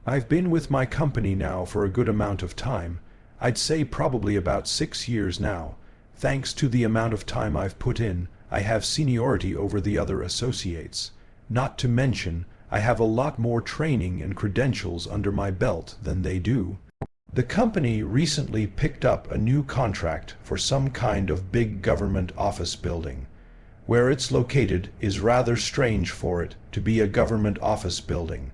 I've been with my company now for a good amount of time. I'd say probably about 6 years now. Thanks to the amount of time I've put in, I have seniority over the other associates. Not to mention, I have a lot more training and credentials under my belt than they do. The company recently picked up a new contract for some kind of big government office building. Where it's located is rather strange for it to be a government office building.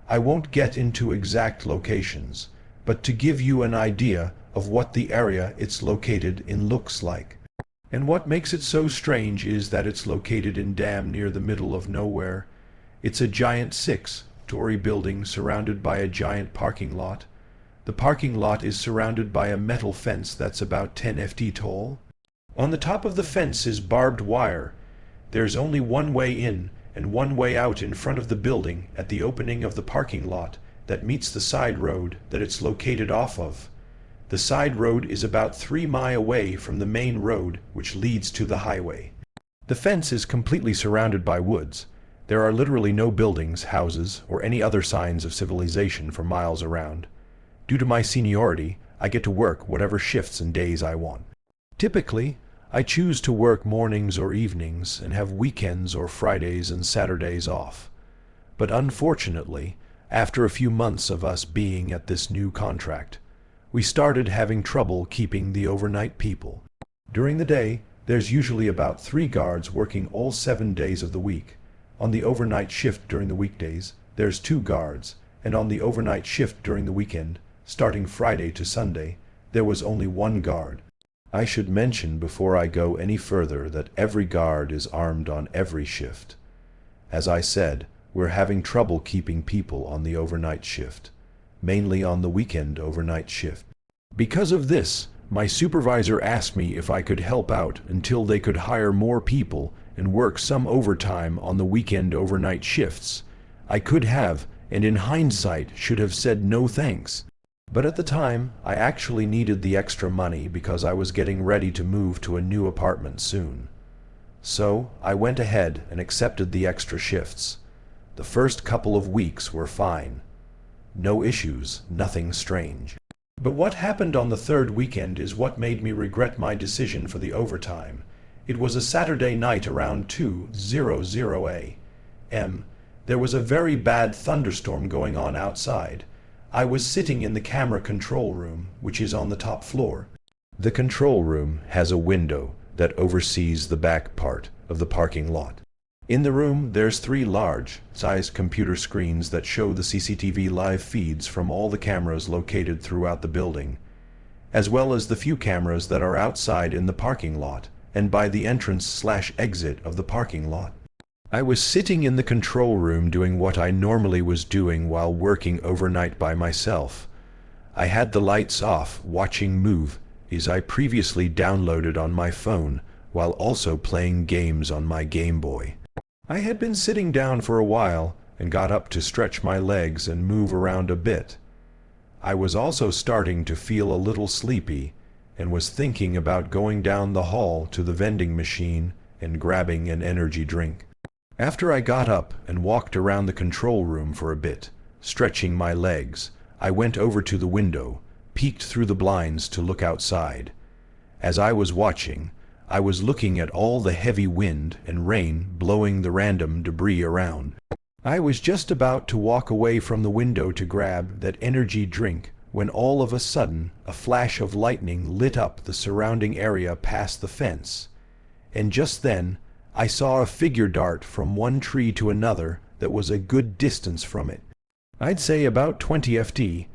I won't get into exact locations, but to give you an idea of what the area it's located in looks like. And what makes it so strange is that it's located in damn near the middle of nowhere. It's a giant 6-story building surrounded by a giant parking lot. The parking lot is surrounded by a metal fence that's about 10 ft tall. On the top of the fence is barbed wire. There's only one way in and one way out in front of the building at the opening of the parking lot that meets the side road that it's located off of. The side road is about 3 miles away from the main road which leads to the highway. The fence is completely surrounded by woods. There are literally no buildings, houses, or any other signs of civilization for miles around. Due to my seniority, I get to work whatever shifts and days I want. Typically, I choose to work mornings or evenings and have weekends or Fridays and Saturdays off. But unfortunately, after a few months of us being at this new contract, we started having trouble keeping the overnight people. During the day, there's usually about 3 guards working all 7 days of the week. On the overnight shift during the weekdays, there's 2 guards, and on the overnight shift during the weekend, starting Friday to Sunday, there was only 1 guard. I should mention before I go any further that every guard is armed on every shift. As I said, we're having trouble keeping people on the overnight shift, mainly on the weekend overnight shift. Because of this, my supervisor asked me if I could help out until they could hire more people and work some overtime on the weekend overnight shifts. I could have, and in hindsight should have said no thanks. But at the time, I actually needed the extra money because I was getting ready to move to a new apartment soon. So I went ahead and accepted the extra shifts. The first couple of weeks were fine. No issues, nothing strange. But what happened on the 3rd weekend is what made me regret my decision for the overtime. It was a Saturday night around 2:00 a.m. There was a very bad thunderstorm going on outside. I was sitting in the camera control room, which is on the top floor. The control room has a window that oversees the back part of the parking lot. In the room, there's 3 large-sized computer screens that show the CCTV live feeds from all the cameras located throughout the building, as well as the few cameras that are outside in the parking lot and by the entrance/exit of the parking lot. I was sitting in the control room doing what I normally was doing while working overnight by myself. I had the lights off, watching movies I previously downloaded on my phone, while also playing games on my Game Boy. I had been sitting down for a while and got up to stretch my legs and move around a bit. I was also starting to feel a little sleepy and was thinking about going down the hall to the vending machine and grabbing an energy drink. After I got up and walked around the control room for a bit, stretching my legs, I went over to the window, peeked through the blinds to look outside. As I was watching, I was looking at all the heavy wind and rain blowing the random debris around. I was just about to walk away from the window to grab that energy drink when all of a sudden a flash of lightning lit up the surrounding area past the fence. And just then, I saw a figure dart from one tree to another that was a good distance from it. I'd say about 20 ft.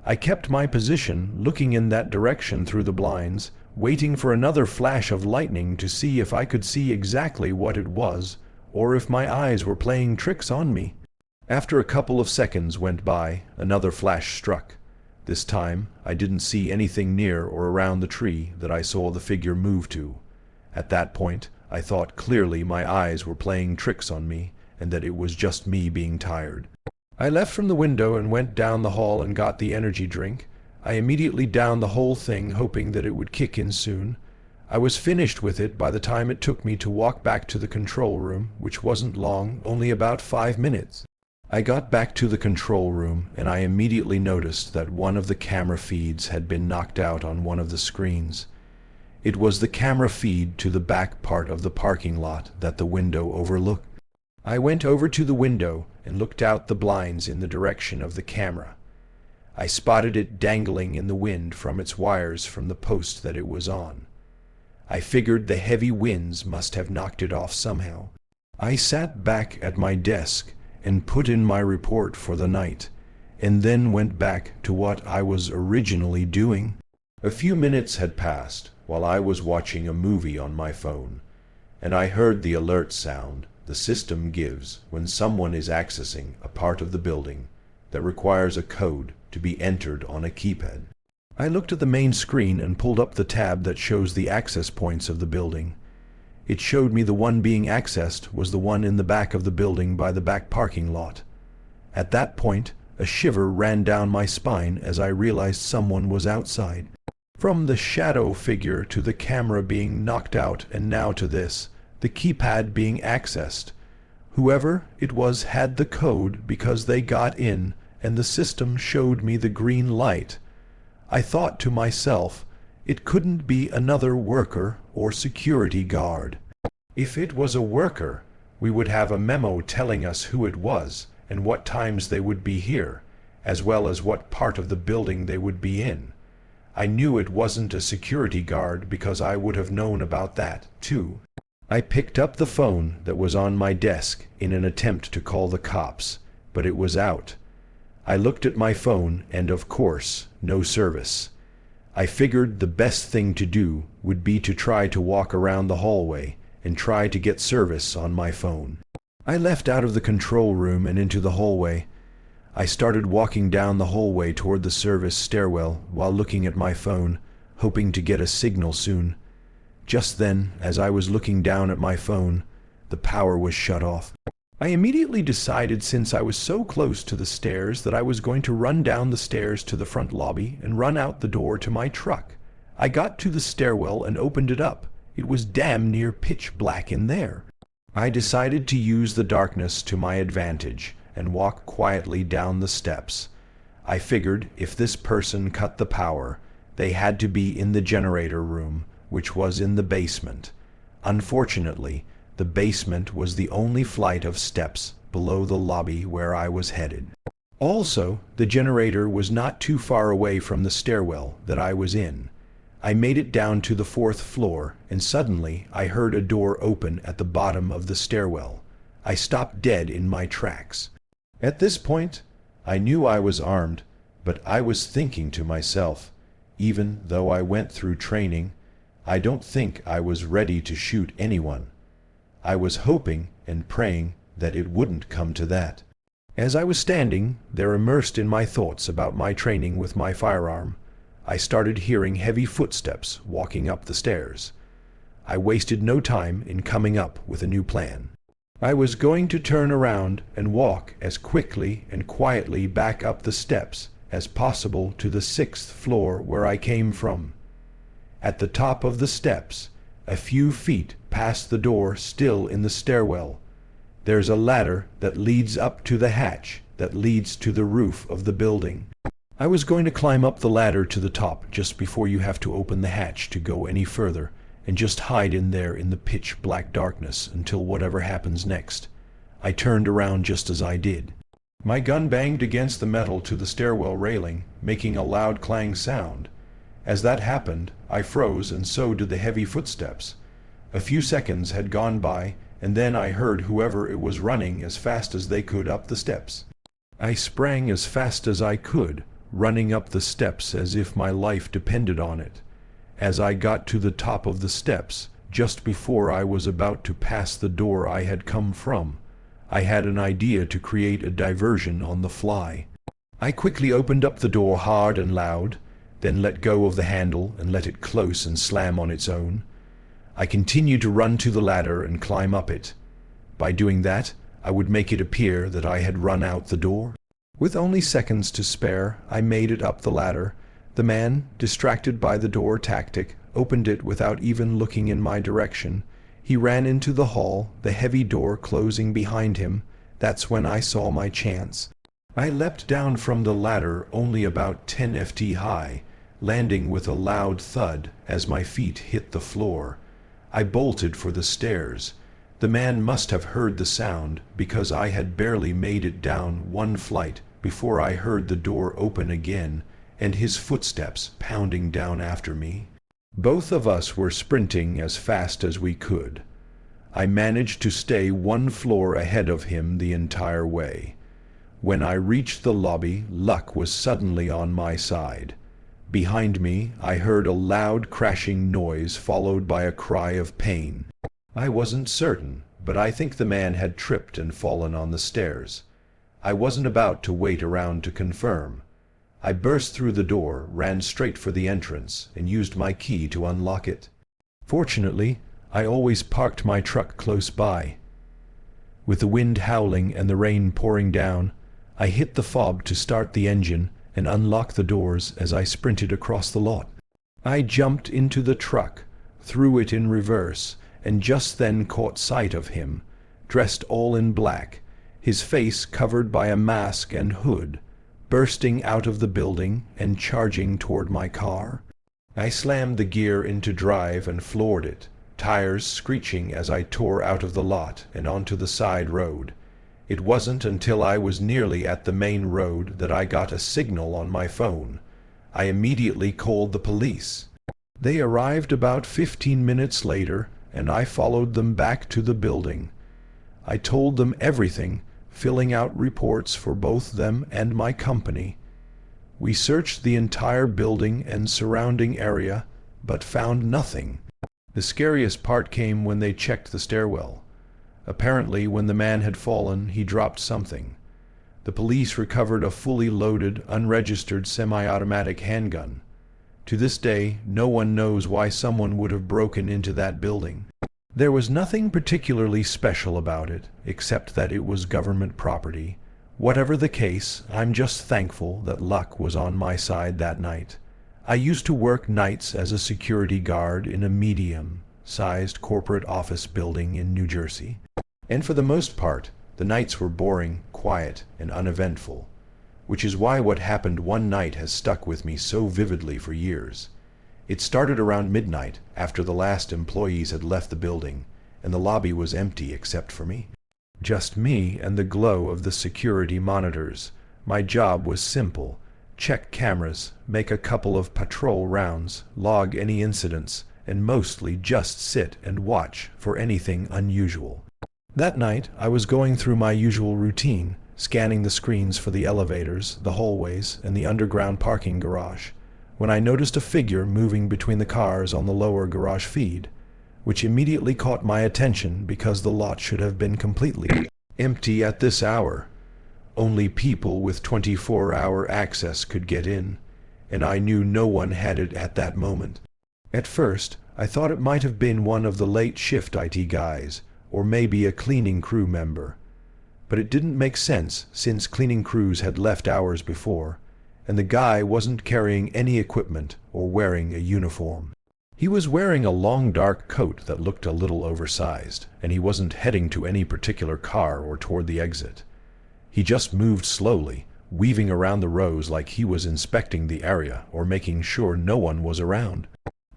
I kept my position, looking in that direction through the blinds, waiting for another flash of lightning to see if I could see exactly what it was, or if my eyes were playing tricks on me. After a couple of seconds went by, another flash struck. This time, I didn't see anything near or around the tree that I saw the figure move to. At that point, I thought clearly my eyes were playing tricks on me, and that it was just me being tired. I left from the window and went down the hall and got the energy drink. I immediately downed the whole thing, hoping that it would kick in soon. I was finished with it by the time it took me to walk back to the control room, which wasn't long, only about 5 minutes. I got back to the control room, and I immediately noticed that one of the camera feeds had been knocked out on one of the screens. It was the camera feed to the back part of the parking lot that the window overlooked. I went over to the window and looked out the blinds in the direction of the camera. I spotted it dangling in the wind from its wires from the post that it was on. I figured the heavy winds must have knocked it off somehow. I sat back at my desk and put in my report for the night, and then went back to what I was originally doing. A few minutes had passed while I was watching a movie on my phone, and I heard the alert sound the system gives when someone is accessing a part of the building that requires a code to be entered on a keypad. I looked at the main screen and pulled up the tab that shows the access points of the building. It showed me the one being accessed was the one in the back of the building by the back parking lot. At that point, a shiver ran down my spine as I realized someone was outside. From the shadow figure to the camera being knocked out, and now to this, the keypad being accessed. Whoever it was had the code because they got in, and the system showed me the green light. I thought to myself, it couldn't be another worker or security guard. If it was a worker, we would have a memo telling us who it was and what times they would be here, as well as what part of the building they would be in. I knew it wasn't a security guard because I would have known about that, too. I picked up the phone that was on my desk in an attempt to call the cops, but it was out. I looked at my phone and, of course, no service. I figured the best thing to do would be to try to walk around the hallway and try to get service on my phone. I left out of the control room and into the hallway. I started walking down the hallway toward the service stairwell while looking at my phone, hoping to get a signal soon. Just then, as I was looking down at my phone, the power was shut off. I immediately decided, since I was so close to the stairs, that I was going to run down the stairs to the front lobby and run out the door to my truck. I got to the stairwell and opened it up. It was damn near pitch black in there. I decided to use the darkness to my advantage and walk quietly down the steps. I figured if this person cut the power, they had to be in the generator room, which was in the basement. Unfortunately, the basement was the only flight of steps below the lobby where I was headed. Also, the generator was not too far away from the stairwell that I was in. I made it down to the 4th floor, and suddenly I heard a door open at the bottom of the stairwell. I stopped dead in my tracks. At this point, I knew I was armed, but I was thinking to myself, even though I went through training, I don't think I was ready to shoot anyone. I was hoping and praying that it wouldn't come to that. As I was standing there immersed in my thoughts about my training with my firearm, I started hearing heavy footsteps walking up the stairs. I wasted no time in coming up with a new plan. I was going to turn around and walk as quickly and quietly back up the steps as possible to the 6th floor where I came from. At the top of the steps, a few feet past the door still in the stairwell, there's a ladder that leads up to the hatch that leads to the roof of the building. I was going to climb up the ladder to the top just before you have to open the hatch to go any further, and just hide in there in the pitch black darkness until whatever happens next. I turned around just as I did. My gun banged against the metal to the stairwell railing, making a loud clang sound. As that happened, I froze, and so did the heavy footsteps. A few seconds had gone by, and then I heard whoever it was running as fast as they could up the steps. I sprang as fast as I could, running up the steps as if my life depended on it. As I got to the top of the steps, just before I was about to pass the door I had come from, I had an idea to create a diversion on the fly. I quickly opened up the door hard and loud, then let go of the handle and let it close and slam on its own. I continued to run to the ladder and climb up it. By doing that, I would make it appear that I had run out the door. With only seconds to spare, I made it up the ladder. The man, distracted by the door tactic, opened it without even looking in my direction. He ran into the hall, the heavy door closing behind him. That's when I saw my chance. I leapt down from the ladder only about 10 ft high, landing with a loud thud as my feet hit the floor. I bolted for the stairs. The man must have heard the sound, because I had barely made it down one flight before I heard the door open again and his footsteps pounding down after me. Both of us were sprinting as fast as we could. I managed to stay one floor ahead of him the entire way. When I reached the lobby, luck was suddenly on my side. Behind me, I heard a loud crashing noise followed by a cry of pain. I wasn't certain, but I think the man had tripped and fallen on the stairs. I wasn't about to wait around to confirm. I burst through the door, ran straight for the entrance, and used my key to unlock it. Fortunately, I always parked my truck close by. With the wind howling and the rain pouring down, I hit the fob to start the engine and unlock the doors as I sprinted across the lot. I jumped into the truck, threw it in reverse, and just then caught sight of him, dressed all in black, his face covered by a mask and hood, bursting out of the building and charging toward my car. I slammed the gear into drive and floored it, tires screeching as I tore out of the lot and onto the side road. It wasn't until I was nearly at the main road that I got a signal on my phone. I immediately called the police. They arrived about 15 minutes later, and I followed them back to the building. I told them everything, filling out reports for both them and my company. We searched the entire building and surrounding area, but found nothing. The scariest part came when they checked the stairwell. Apparently, when the man had fallen, he dropped something. The police recovered a fully loaded, unregistered semi-automatic handgun. To this day, no one knows why someone would have broken into that building. There was nothing particularly special about it, except that it was government property. Whatever the case, I'm just thankful that luck was on my side that night. I used to work nights as a security guard in a medium-sized corporate office building in New Jersey. And for the most part, the nights were boring, quiet, and uneventful, which is why what happened one night has stuck with me so vividly for years. It started around midnight, after the last employees had left the building, and the lobby was empty except for me. Just me and the glow of the security monitors. My job was simple: check cameras, make a couple of patrol rounds, log any incidents, and mostly just sit and watch for anything unusual. That night, I was going through my usual routine, scanning the screens for the elevators, the hallways, and the underground parking garage, when I noticed a figure moving between the cars on the lower garage feed, which immediately caught my attention because the lot should have been completely empty at this hour. Only people with 24-hour access could get in, and I knew no one had it at that moment. At first, I thought it might have been one of the late shift IT guys, or maybe a cleaning crew member. But it didn't make sense, since cleaning crews had left hours before, and the guy wasn't carrying any equipment or wearing a uniform. He was wearing a long dark coat that looked a little oversized, and he wasn't heading to any particular car or toward the exit. He just moved slowly, weaving around the rows like he was inspecting the area or making sure no one was around.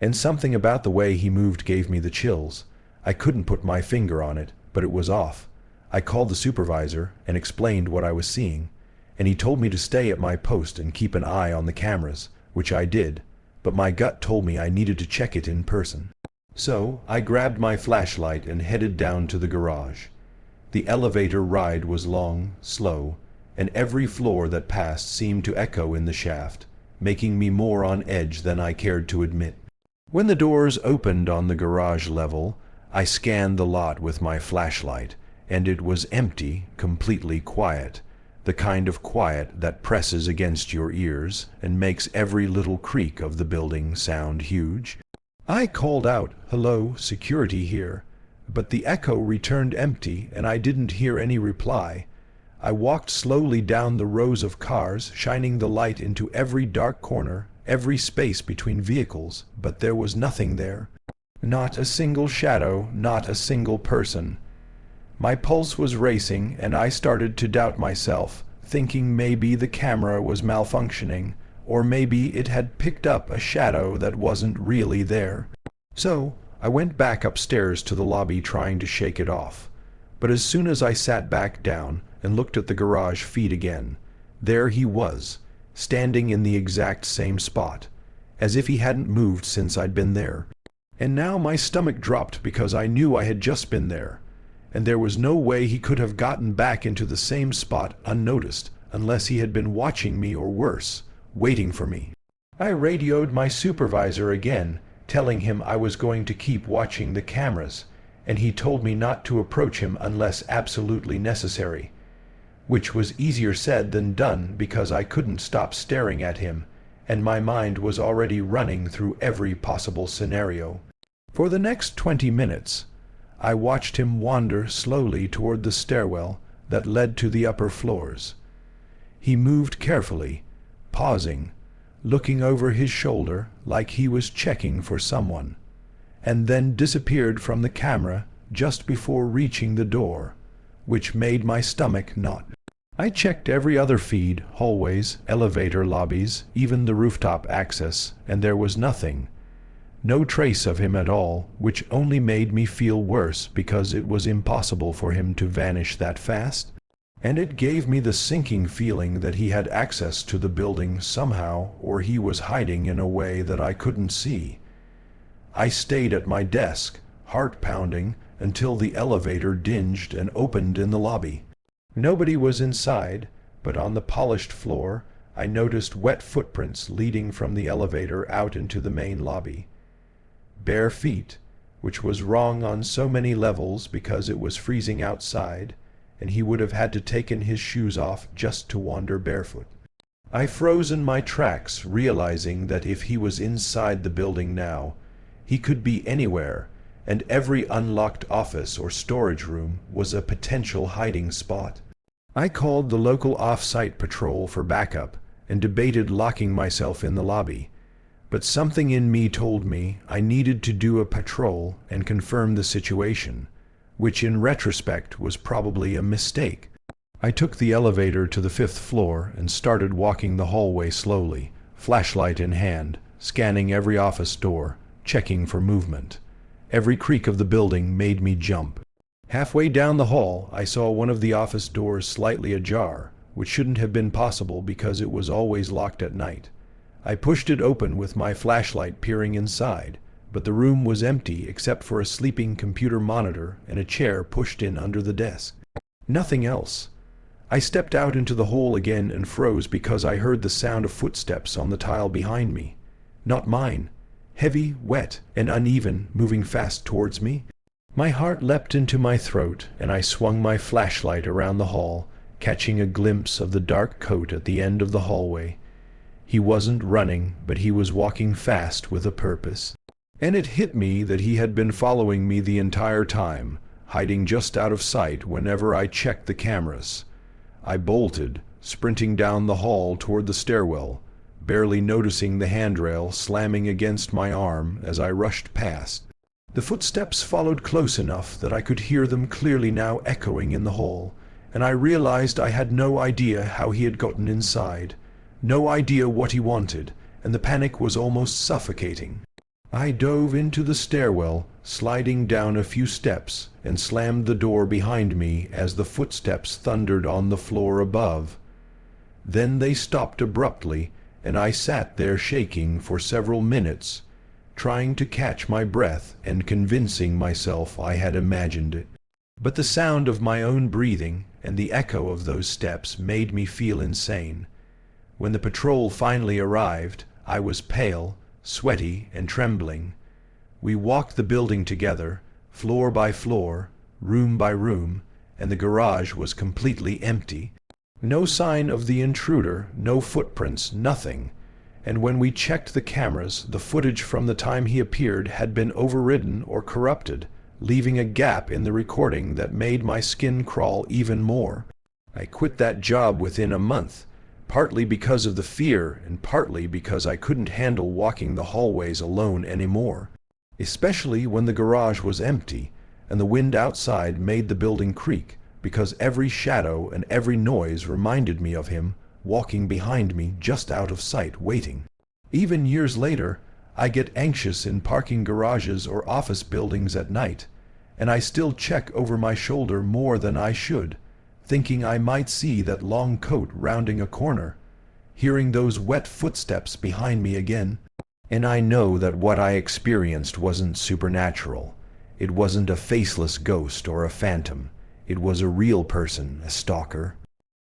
And something about the way he moved gave me the chills. I couldn't put my finger on it, but it was off. I called the supervisor and explained what I was seeing, and he told me to stay at my post and keep an eye on the cameras, which I did, but my gut told me I needed to check it in person. So I grabbed my flashlight and headed down to the garage. The elevator ride was long, slow, and every floor that passed seemed to echo in the shaft, making me more on edge than I cared to admit. When the doors opened on the garage level, I scanned the lot with my flashlight, and it was empty, completely quiet, the kind of quiet that presses against your ears and makes every little creak of the building sound huge. I called out, "Hello, security here," but the echo returned empty and I didn't hear any reply. I walked slowly down the rows of cars, shining the light into every dark corner, every space between vehicles, but there was nothing there. Not a single shadow, not a single person. My pulse was racing, and I started to doubt myself, thinking maybe the camera was malfunctioning, or maybe it had picked up a shadow that wasn't really there. So I went back upstairs to the lobby trying to shake it off. But as soon as I sat back down and looked at the garage feed again, there he was, standing in the exact same spot, as if he hadn't moved since I'd been there. And now my stomach dropped because I knew I had just been there, and there was no way he could have gotten back into the same spot unnoticed unless he had been watching me, or worse, waiting for me. I radioed my supervisor again, telling him I was going to keep watching the cameras, and he told me not to approach him unless absolutely necessary, which was easier said than done because I couldn't stop staring at him, and my mind was already running through every possible scenario. For the next 20 minutes, I watched him wander slowly toward the stairwell that led to the upper floors. He moved carefully, pausing, looking over his shoulder like he was checking for someone, and then disappeared from the camera just before reaching the door, which made my stomach knot. I checked every other feed, hallways, elevator lobbies, even the rooftop access, and there was nothing. No trace of him at all, which only made me feel worse because it was impossible for him to vanish that fast. And it gave me the sinking feeling that he had access to the building somehow, or he was hiding in a way that I couldn't see. I stayed at my desk, heart pounding, until the elevator dinged and opened in the lobby. Nobody was inside, but on the polished floor I noticed wet footprints leading from the elevator out into the main lobby. Bare feet, which was wrong on so many levels because it was freezing outside, and he would have had to taken his shoes off just to wander barefoot. I froze in my tracks, realizing that if he was inside the building now, he could be anywhere, and every unlocked office or storage room was a potential hiding spot. I called the local off-site patrol for backup and debated locking myself in the lobby, but something in me told me I needed to do a patrol and confirm the situation, which in retrospect was probably a mistake. I took the elevator to the 5th floor and started walking the hallway slowly, flashlight in hand, scanning every office door, checking for movement. Every creak of the building made me jump. Halfway down the hall, I saw one of the office doors slightly ajar, which shouldn't have been possible because it was always locked at night. I pushed it open with my flashlight peering inside, but the room was empty except for a sleeping computer monitor and a chair pushed in under the desk. Nothing else. I stepped out into the hall again and froze because I heard the sound of footsteps on the tile behind me. Not mine. Heavy, wet, and uneven, moving fast towards me. My heart leapt into my throat, and I swung my flashlight around the hall, catching a glimpse of the dark coat at the end of the hallway. He wasn't running, but he was walking fast with a purpose. And it hit me that he had been following me the entire time, hiding just out of sight whenever I checked the cameras. I bolted, sprinting down the hall toward the stairwell, barely noticing the handrail slamming against my arm as I rushed past. The footsteps followed close enough that I could hear them clearly now echoing in the hall, and I realized I had no idea how he had gotten inside, no idea what he wanted, and the panic was almost suffocating. I dove into the stairwell, sliding down a few steps, and slammed the door behind me as the footsteps thundered on the floor above. Then they stopped abruptly, and I sat there shaking for several minutes, trying to catch my breath and convincing myself I had imagined it. But the sound of my own breathing and the echo of those steps made me feel insane. When the patrol finally arrived, I was pale, sweaty, and trembling. We walked the building together, floor by floor, room by room, and the garage was completely empty. No sign of the intruder, no footprints, nothing. And when we checked the cameras, the footage from the time he appeared had been overridden or corrupted, leaving a gap in the recording that made my skin crawl even more. I quit that job within a month, partly because of the fear and partly because I couldn't handle walking the hallways alone anymore, especially when the garage was empty, and the wind outside made the building creak, because every shadow and every noise reminded me of him walking behind me just out of sight waiting. Even years later, I get anxious in parking garages or office buildings at night, and I still check over my shoulder more than I should, thinking I might see that long coat rounding a corner, hearing those wet footsteps behind me again. And I know that what I experienced wasn't supernatural. It wasn't a faceless ghost or a phantom. It was a real person, a stalker.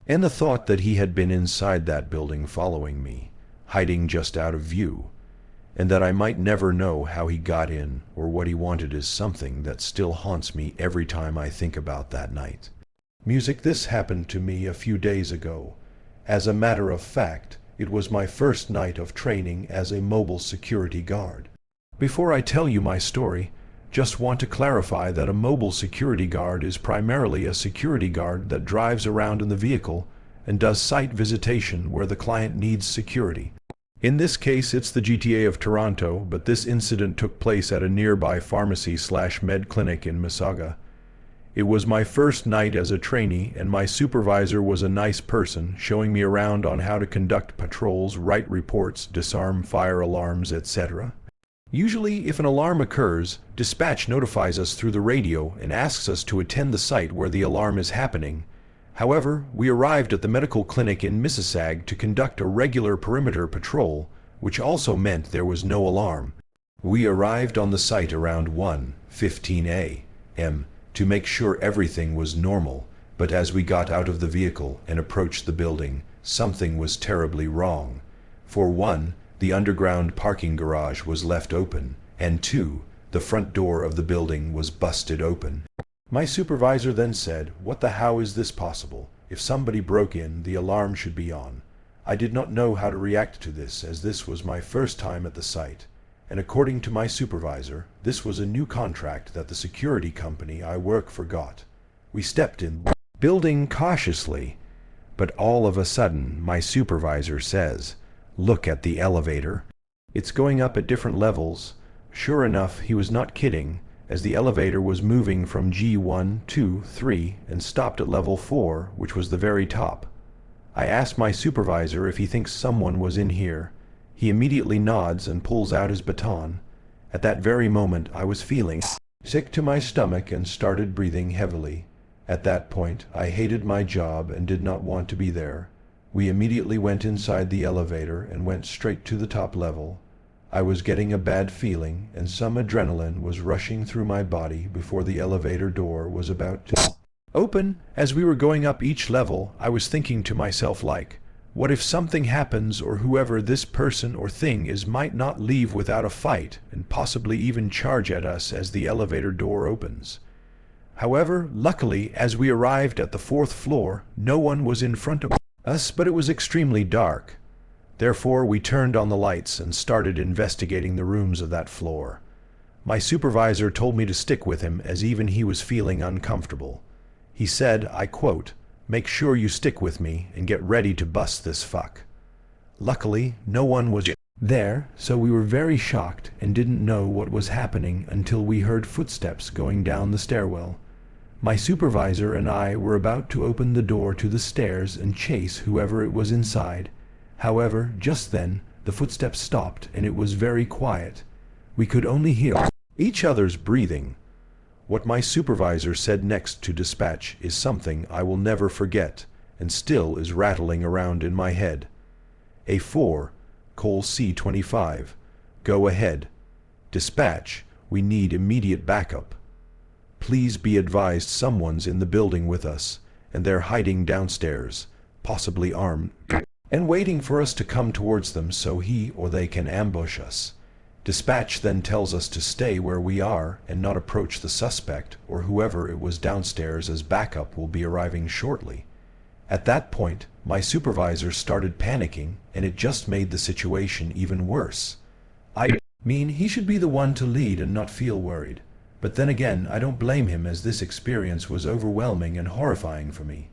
And the thought that he had been inside that building following me, hiding just out of view, and that I might never know how he got in or what he wanted is something that still haunts me every time I think about that night. Music, this happened to me a few days ago. As a matter of fact, it was my first night of training as a mobile security guard. Before I tell you my story, just want to clarify that a mobile security guard is primarily a security guard that drives around in the vehicle and does site visitation where the client needs security. In this case, it's the GTA of Toronto, but this incident took place at a nearby pharmacy/med clinic in Mississauga. It was my first night as a trainee, and my supervisor was a nice person, showing me around on how to conduct patrols, write reports, disarm fire alarms, etc. Usually, if an alarm occurs, dispatch notifies us through the radio and asks us to attend the site where the alarm is happening. However, we arrived at the medical clinic in Mississauga to conduct a regular perimeter patrol, which also meant there was no alarm. We arrived on the site around 1:15 a.m. to make sure everything was normal, but as we got out of the vehicle and approached the building, something was terribly wrong. For one, the underground parking garage was left open, and two, the front door of the building was busted open. My supervisor then said, "What the how is this possible? If somebody broke in, the alarm should be on." I did not know how to react to this, as this was my first time at the site, and according to my supervisor, this was a new contract that the security company I work for got. We stepped in the building cautiously, but all of a sudden my supervisor says, "Look at the elevator. It's going up at different levels." Sure enough, he was not kidding, as the elevator was moving from G1, 2, 3, and stopped at level 4, which was the very top. I asked my supervisor if he thinks someone was in here. He immediately nods and pulls out his baton. At that very moment, I was feeling sick to my stomach and started breathing heavily. At that point, I hated my job and did not want to be there. We immediately went inside the elevator and went straight to the top level. I was getting a bad feeling, and some adrenaline was rushing through my body before the elevator door was about to open. As we were going up each level, I was thinking to myself like, what if something happens, or whoever this person or thing is might not leave without a fight and possibly even charge at us as the elevator door opens. However, luckily, as we arrived at the 4th floor, no one was in front of us, but it was extremely dark. Therefore, we turned on the lights and started investigating the rooms of that floor. My supervisor told me to stick with him, as even he was feeling uncomfortable. He said, I quote, "Make sure you stick with me and get ready to bust this fuck." Luckily, no one was there, so we were very shocked and didn't know what was happening until we heard footsteps going down the stairwell. My supervisor and I were about to open the door to the stairs and chase whoever it was inside. However, just then, the footsteps stopped and it was very quiet. We could only hear each other's breathing. What my supervisor said next to dispatch is something I will never forget and still is rattling around in my head. A4, Col C25, go ahead. Dispatch, we need immediate backup. Please be advised someone's in the building with us, and they're hiding downstairs, possibly armed, and waiting for us to come towards them so he or they can ambush us. Dispatch then tells us to stay where we are and not approach the suspect or whoever it was downstairs, as backup will be arriving shortly. At that point, my supervisor started panicking, and it just made the situation even worse. I mean, he should be the one to lead and not feel worried. But then again, I don't blame him, as this experience was overwhelming and horrifying for me.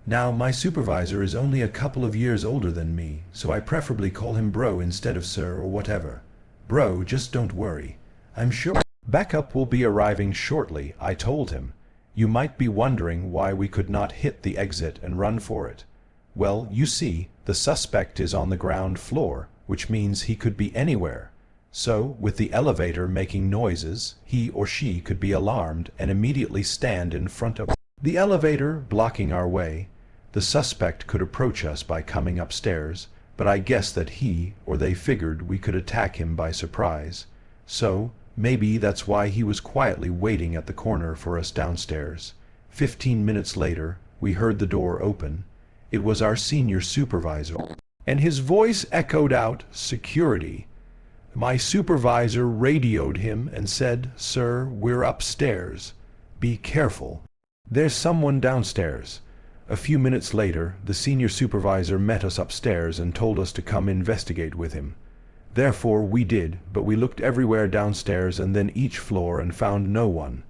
Now, my supervisor is only a couple of years older than me, so I preferably call him bro instead of sir or whatever. Bro, just don't worry. I'm sure Backup will be arriving shortly, I told him. You might be wondering why we could not hit the exit and run for it. Well, you see, the suspect is on the ground floor, which means he could be anywhere. So, with the elevator making noises, he or she could be alarmed and immediately stand in front of the elevator, blocking our way. The suspect could approach us by coming upstairs, but I guess that he or they figured we could attack him by surprise. So, maybe that's why he was quietly waiting at the corner for us downstairs. 15 minutes later, we heard the door open. It was our senior supervisor, and his voice echoed out, "Security." My supervisor radioed him and said, "Sir, we're upstairs. Be careful. There's someone downstairs." A few minutes later, the senior supervisor met us upstairs and told us to come investigate with him. Therefore we did, but we looked everywhere downstairs and then each floor and found no one.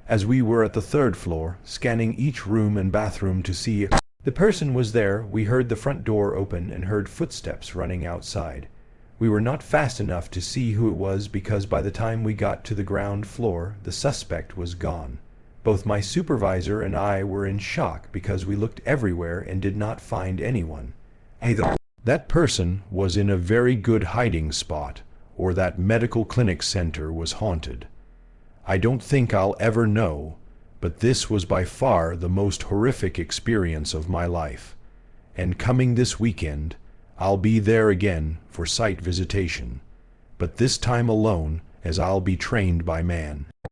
As we were at the third floor, scanning each room and bathroom to see if the person was there, we heard the front door open and heard footsteps running outside. We were not fast enough to see who it was because by the time we got to the ground floor, the suspect was gone. Both my supervisor and I were in shock because we looked everywhere and did not find anyone. Either that person was in a very good hiding spot, or that medical clinic center was haunted. I don't think I'll ever know, but this was by far the most horrific experience of my life. And coming this weekend, I'll be there again for site visitation, but this time alone, as I'll be trained by man.